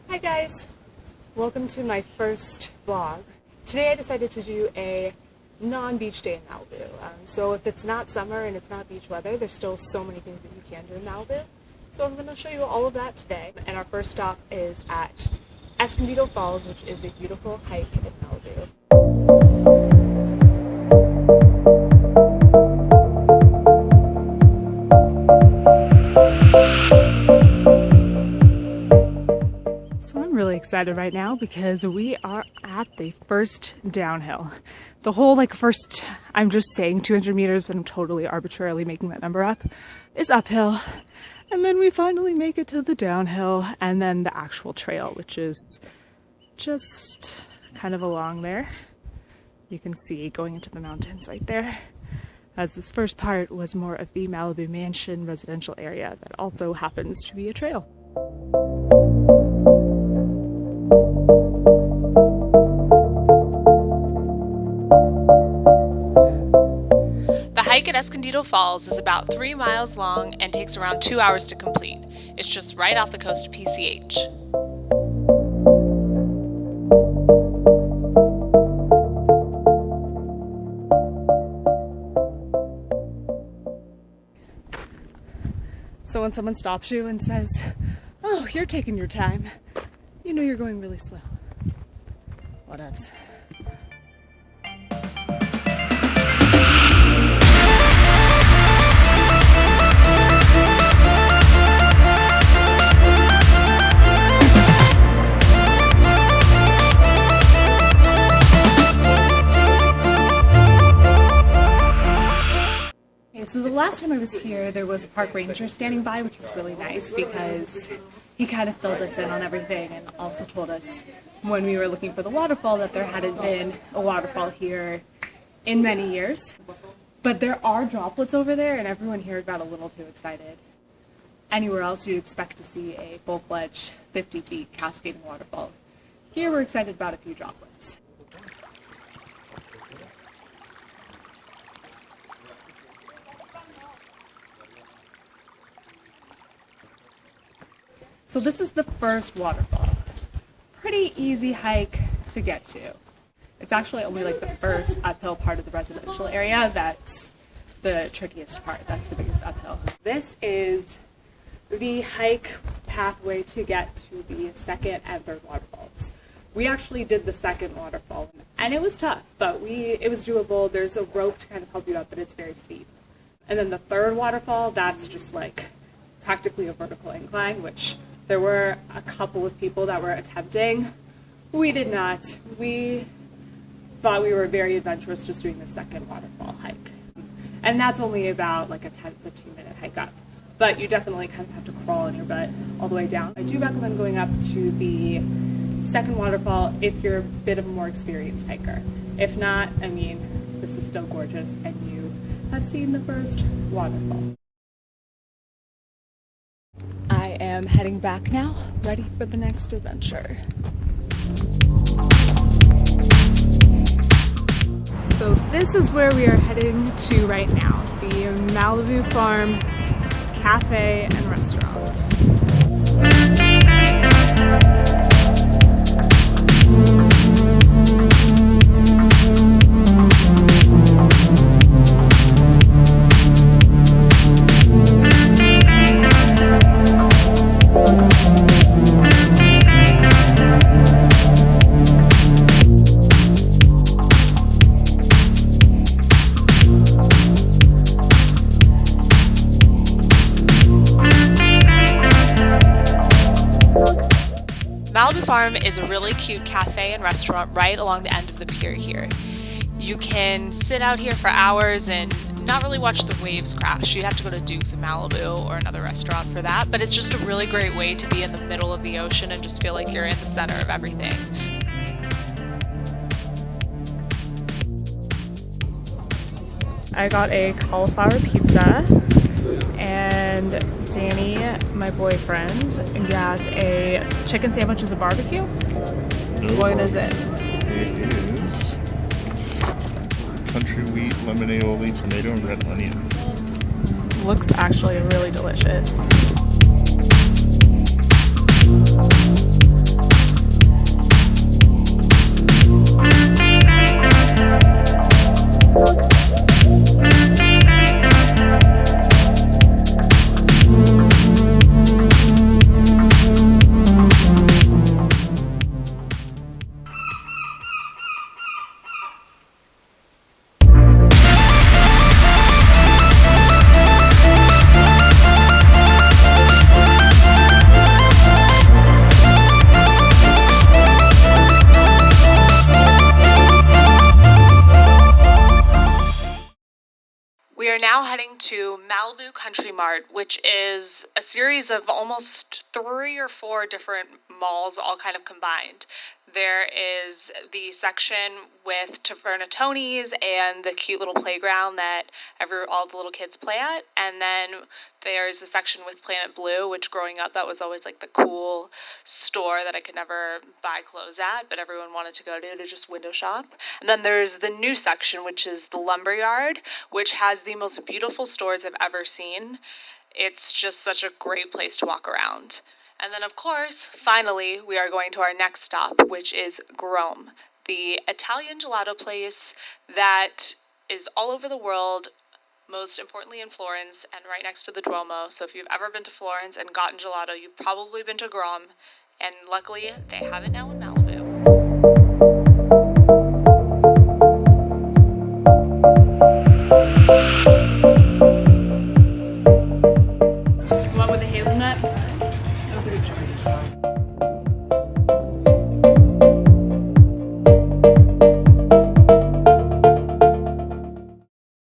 Hi guys, welcome to my first vlog. Today I decided to do a non-beach day in Malibu. So if it's not summer and it's not beach weather, there's still so many things that you can do in Malibu. So I'm going to show you all of that today. And our first stop is at Escondido Falls, which is a beautiful hike in Malibu. So I'm really excited right now because we are at the first downhill. The whole first, I'm just saying 200 meters, but I'm totally arbitrarily making that number up, is uphill. And then we finally make it to the downhill and then the actual trail, which is just kind of along there. You can see going into the mountains right there. As this first part was more of the Malibu mansion residential area that also happens to be a trail. The hike at Escondido Falls is about 3 miles long and takes around 2 hours to complete. It's just right off the coast of PCH. So when someone stops you and says, "Oh, you're taking your time," you know you're going really slow. Whatevs. So the last time I was here, there was a park ranger standing by, which was really nice because he kind of filled us in on everything and also told us when we were looking for the waterfall that there hadn't been a waterfall here in many years. But there are droplets over there and everyone here got a little too excited. Anywhere else you'd expect to see a full-fledged 50 feet cascading waterfall. Here we're excited about a few droplets. So this is the first waterfall. Pretty easy hike to get to. It's actually only the first uphill part of the residential area that's the trickiest part. That's the biggest uphill. This is the hike pathway to get to the second and third waterfalls. We actually did the second waterfall and it was tough, but it was doable. There's a rope to kind of help you up, but it's very steep. And then the third waterfall, that's just practically a vertical incline, which there were a couple of people that were attempting. We did not. We thought we were very adventurous just doing the second waterfall hike. And that's only about a 10-15 minute hike up. But you definitely kind of have to crawl on your butt all the way down. I do recommend going up to the second waterfall if you're a bit of a more experienced hiker. If not, I mean, this is still gorgeous and you have seen the first waterfall. I am heading back now, ready for the next adventure. So this is where we are heading to right now, the Malibu Farm Cafe and Restaurant. Malibu Farm is a really cute cafe and restaurant right along the end of the pier here. You can sit out here for hours and not really watch the waves crash. You'd have to go to Duke's in Malibu or another restaurant for that, but it's just a really great way to be in the middle of the ocean and just feel like you're in the center of everything. I got a cauliflower pizza and Danny, my boyfriend, got a chicken sandwich as a barbecue. No. What is it? It is country wheat, lemon aioli, tomato, and red onion. Looks actually really delicious. now heading to Malibu Country Mart, which is a series of almost 3 or 4 different malls all kind of combined. There is the section with Taverna Tony's and the cute little playground that all the little kids play at. And then there's the section with Planet Blue, which growing up, that was always like the cool store that I could never buy clothes at, but everyone wanted to go to just window shop. And then there's the new section, which is the Lumberyard, which has the most beautiful stores I've ever seen. It's just such a great place to walk around. And then, of course, finally, we are going to our next stop, which is Grom, the Italian gelato place that is all over the world, most importantly in Florence and right next to the Duomo. So if you've ever been to Florence and gotten gelato, you've probably been to Grom, and luckily they have it now in Malibu.